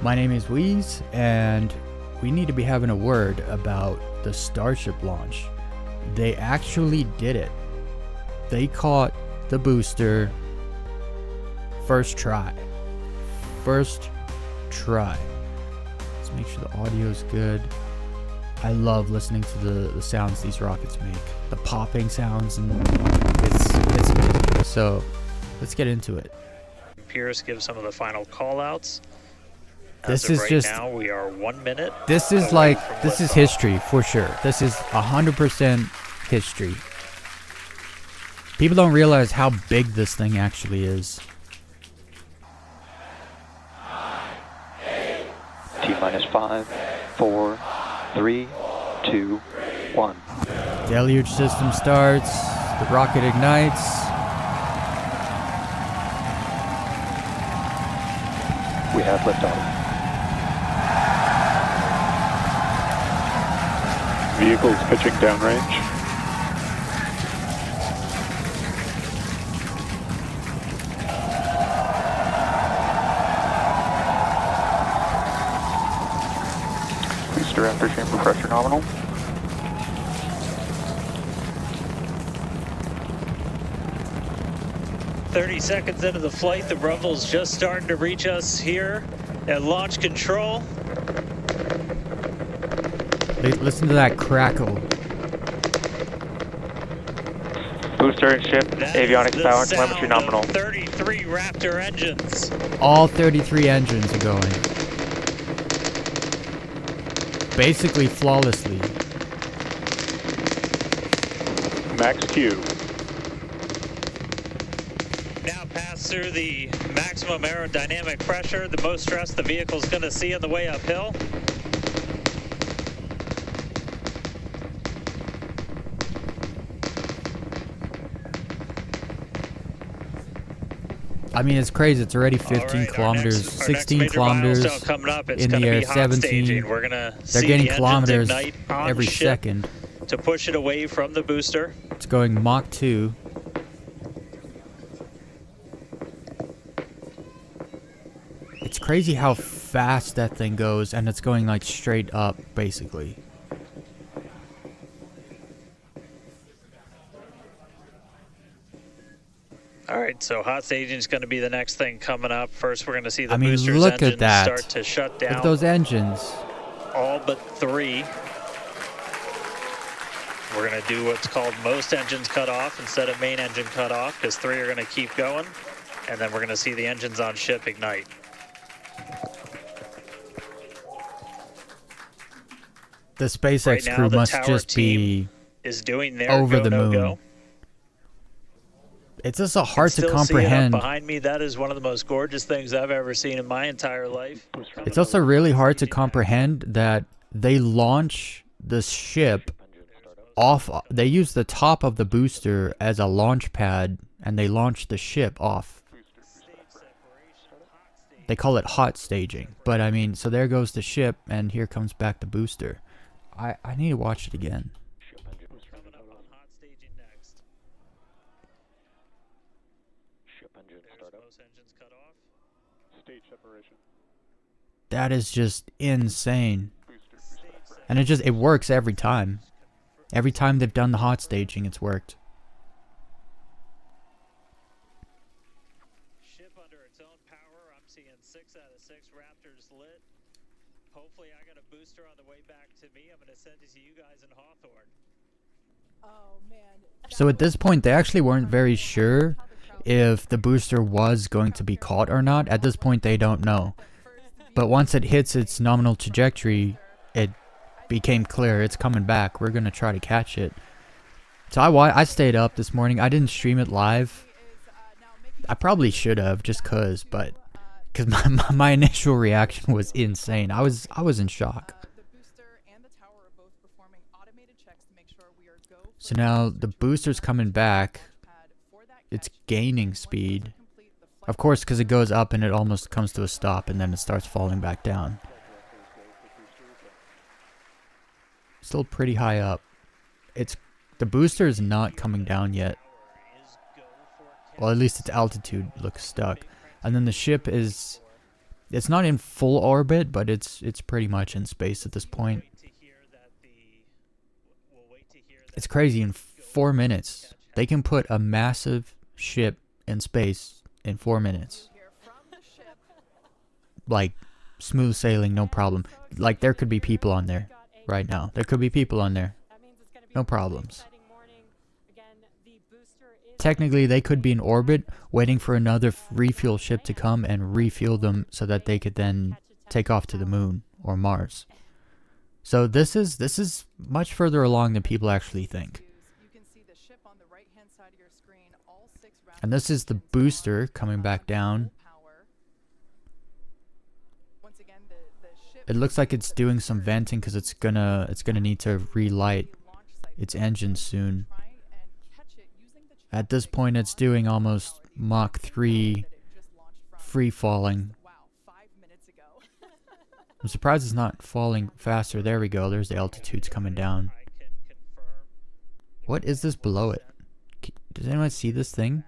My name is Weez, and we need to be having a word about the Starship launch. They actually did it. They caught the booster first try. First try. Let's make sure the audio is good. I love listening to the sounds these rockets make. The popping sounds, and it's amazing. So let's get into it. Pierce gives some of the final call-outs. This is right just now we are 1 minute. This is like this is history for sure. This is 100% history. People don't realize how big this thing actually is. T-minus 5, 4, 3, 2, 1. Deluge system starts. The rocket ignites. We have liftoff. Vehicles pitching downrange. Booster after chamber pressure nominal. "30 seconds into the flight, the rumble's just starting to reach us here at launch control." Listen to that crackle. Booster and ship, That avionics is power, the telemetry sound nominal. of 33 Raptor engines. All 33 engines are going. Basically flawlessly. Max Q. Now pass through the maximum aerodynamic pressure, the most stress the vehicle's going to see on the way uphill. I mean, it's crazy. It's already 15 Right, kilometers, our next 16 major kilometers milestone coming up. It's in the gonna air, be hot 17. staging. We're gonna They're see getting the kilometers engines ignite on every ship second. to push it away from the booster. It's going Mach 2. It's crazy how fast that thing goes, and it's going like straight up, basically. All right, so hot staging is going to be the next thing coming up. First, we're going to see the I mean, booster's look at engines that. start to shut down. Look at those engines. All but 3. We're going to do what's called most engines cut off instead of main engine cut off, because 3 are going to keep going, and then we're going to see the engines on ship ignite. The SpaceX Right now, crew the must tower just team be is doing their over go, the no moon. go. It's just so hard to Still see it up comprehend. behind me. That is one of the most gorgeous things I've ever seen in my entire life. It's also really hard to comprehend that they launch the ship off. They use the top of the booster as a launch pad, and they launch the ship off. They call it hot staging. But I mean, so there goes the ship, and here comes back the booster. I need to watch it again. Coming up on hot staging next. There's most engines cut off. Stage separation. That is just insane. And it works every time. Every time they've done the hot staging, it's worked. Ship under its own power. I'm seeing 6 out of 6 Raptors lit. Hopefully I got a booster on the way back to me. I'm going to send it to you guys in Hawthorne. Oh man. So at this point, they actually weren't very sure if the booster was going to be caught or not. At this point, they don't know. But once it hits its nominal trajectory, it became clear it's coming back. We're going to try to catch it. So I stayed up this morning. I didn't stream it live. I probably should have, just because my initial reaction was insane. I was in shock. So now the booster's coming back. It's gaining speed. Of course, because it goes up and it almost comes to a stop, and then it starts falling back down. Still pretty high up. The booster is not coming down yet. Well, at least its altitude looks stuck. And then the ship is It's not in full orbit, but it's pretty much in space at this point. It's crazy. In 4 minutes, they can put a massive ship in space in 4 minutes. Like, smooth sailing, no problem. Like, there could be people on there right now. There could be people on there. No problems. Technically, they could be in orbit, waiting for another refuel ship to come and refuel them so that they could then take off to the moon or Mars. So this is much further along than people actually think. And this is the booster coming back down. It looks like it's doing some venting because it's gonna need to relight its engine soon. At this point, it's doing almost Mach 3 free falling. I'm surprised it's not falling faster. There we go. There's the altitudes coming down. What is this below it? Does anyone see this thing?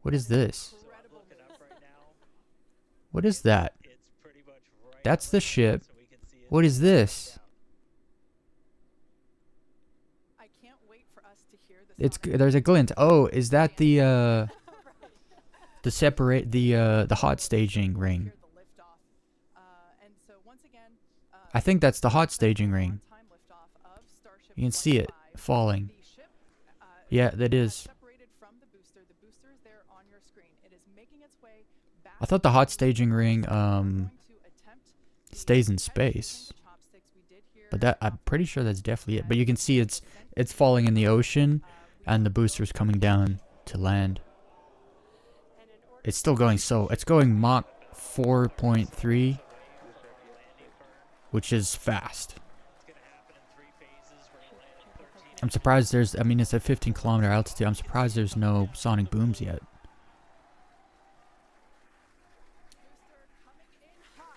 What is this? What is that? That's the ship. What is this? There's a glint. Oh, is that the hot staging ring? I think that's the hot staging ring. You can see it falling. Yeah, that is. I thought the hot staging ring stays in space. But that, I'm pretty sure that's definitely it. But you can see it's falling in the ocean and the booster's coming down to land. It's still going it's going Mach 4.3, which is fast. I'm surprised it's at 15-kilometer altitude. I'm surprised there's no sonic booms yet.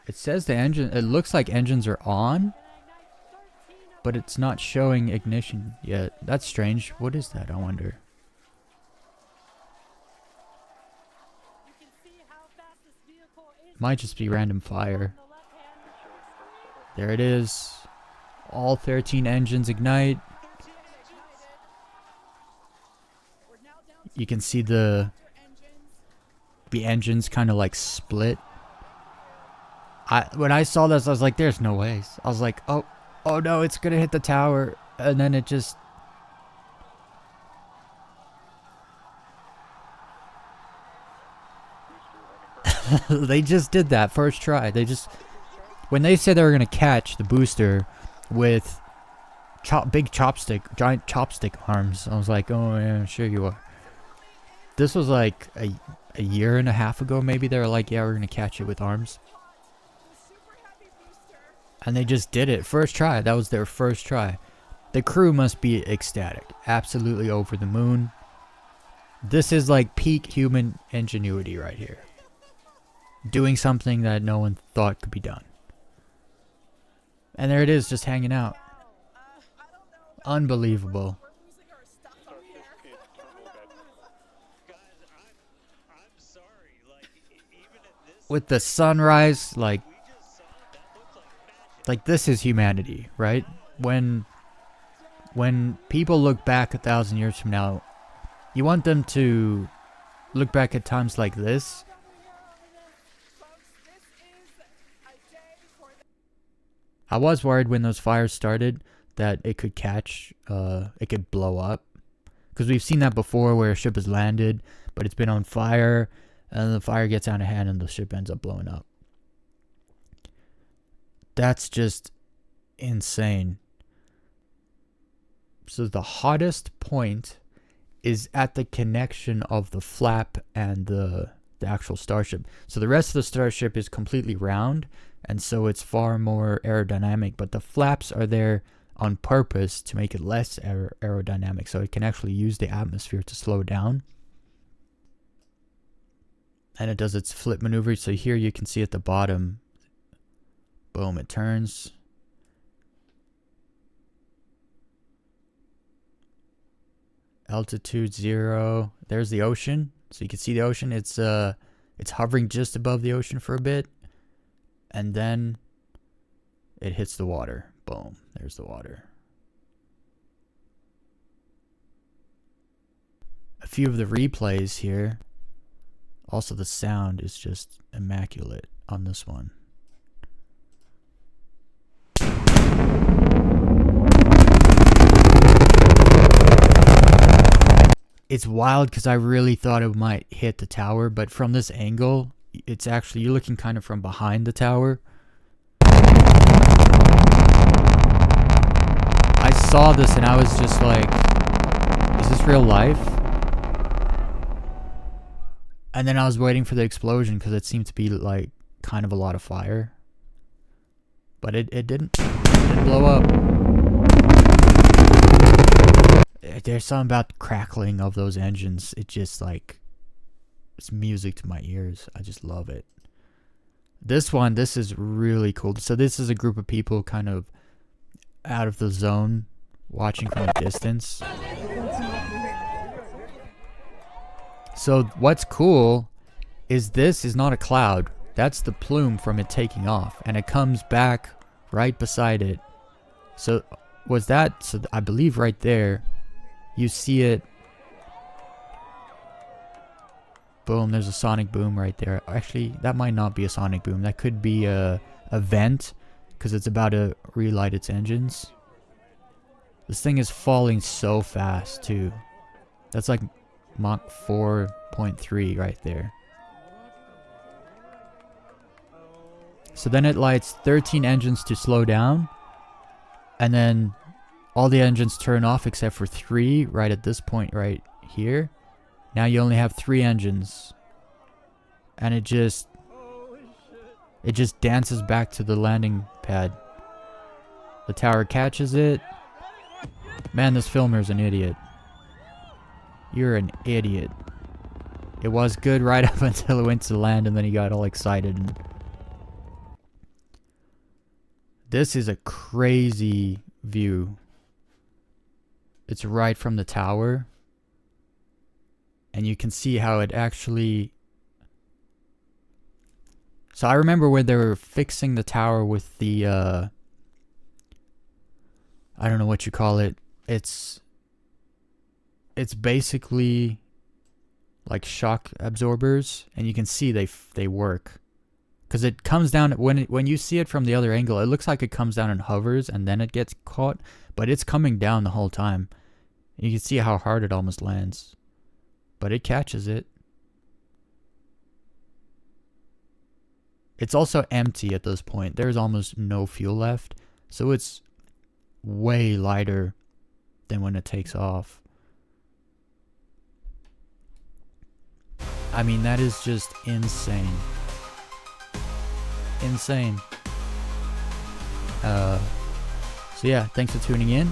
It says it looks like engines are on, but it's not showing ignition yet. That's strange. What is that, I wonder? Might just be random fire. There it is. All 13 engines ignite. You can see the engines kind of like split. When I saw this, I was like, there's no ways. I was like, oh no, it's gonna hit the tower. And then it just... They just did that first try. When they said they were gonna catch the booster with giant chopstick arms, I was like, oh yeah, sure you are. This was like a year and a half ago, maybe. They were like, yeah, we're gonna catch it with arms. And they just did it. First try. That was their first try. The crew must be ecstatic. Absolutely over the moon. This is like peak human ingenuity right here. Doing something that no one thought could be done. And there it is, just hanging out. Unbelievable. With the sunrise, like this is humanity, right? When people look back 1,000 years from now, you want them to look back at times like this. I was worried when those fires started that it could it could blow up. Because we've seen that before where a ship has landed, but it's been on fire, and the fire gets out of hand and the ship ends up blowing up. That's just insane. So the hottest point is at the connection of the flap and the actual starship. So the rest of the starship is completely round, and so it's far more aerodynamic, but the flaps are there on purpose to make it less aerodynamic, so it can actually use the atmosphere to slow down. And it does its flip maneuver. So here you can see at the bottom, boom, it turns. Altitude 0. There's the ocean. So you can see the ocean. It's hovering just above the ocean for a bit. and then it hits the water. Boom, there's the water. A few of the replays here. Also, the sound is just immaculate on this one. It's wild because I really thought it might hit the tower, but from this angle, it's actually, you're looking kind of from behind the tower. I saw this and I was just like, is this real life? And then I was waiting for the explosion because it seemed to be like kind of a lot of fire. But it didn't blow up. There's something about the crackling of those engines. It just like, it's music to my ears. I just love it. This is really cool. So this is a group of people kind of out of the zone, watching from a distance. So what's cool is this is not a cloud. That's the plume from it taking off, and it comes back right beside it. So was that, so I believe right there, you see it. Boom, there's a sonic boom right there. Actually, that might not be a sonic boom. That could be a vent, because it's about to relight its engines. This thing is falling so fast too. That's like Mach 4.3 right there. So then it lights 13 engines to slow down, and then all the engines turn off except for 3 right at this point right here. Now you only have 3 engines, and it just dances back to the landing pad. The tower catches it. Man, this filmer's an idiot. You're an idiot. It was good right up until it went to land, and then he got all excited. And this is a crazy view. It's right from the tower, and you can see how it actually... So I remember when they were fixing the tower with the I don't know what you call it. It's basically like shock absorbers, and you can see they work, because it comes down when you see it from the other angle. It looks like it comes down and hovers, and then it gets caught, but it's coming down the whole time. You can see how hard it almost lands, but it catches it. It's also empty at this point. There's almost no fuel left, so it's way lighter than when it takes off. I mean, that is just insane. Insane. So yeah, thanks for tuning in,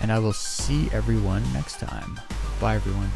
and I will see everyone next time. Bye, everyone.